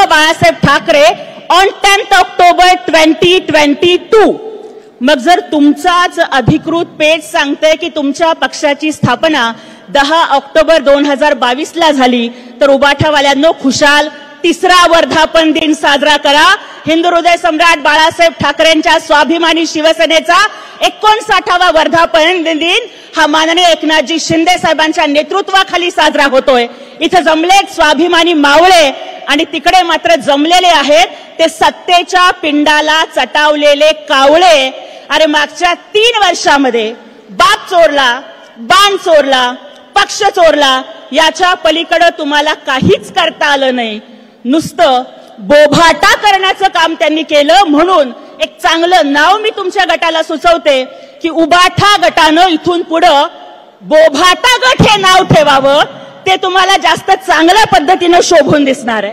Uddhav Balasaheb Thackeray on 10th October 2022. मग जर तुमचाच अधिकृत पेज सांगते की तुमच्या पक्षाची स्थापना 10 ऑक्टोबर 2022 ला झाली, तर उबाठावाल्यांनो खुशाल तिसरा वर्धापन दिन साजरा करा. हिंदू हृदय सम्राट बाळासाहेब ठाकरेंच्या स्वाभिमानी शिवसेनेचा 59वा वर्धापन दिन हा माननीय एकनाथजी शिंदे साहेबांच्या नेतृत्वाखाली साजरा होतोय. इथे जमलेत स्वाभिमानी मावळे आणि तिकडे मात्र जमलेले आहेत ते सत्तेच्या पिंडाला चटावलेले कावळे. अरे मागच्या 3 वर्षामध्ये बाप चोरला, बाण चोरला, पक्ष चोरला, याच्या पलीकडे तुम्हाला काहीच करता आलं नाही. नुसतं बोभाटा करण्याचं काम त्यांनी केलं. म्हणून एक चांगलं नाव मी तुमच्या गटाला सुचवते की उबाठा गटानं इथून पुढं बोभाटा गट हे नाव ठेवावं. ते तुम्हाला जास्त चांगल्या पद्धतीनं शोभून दिसणार आहे.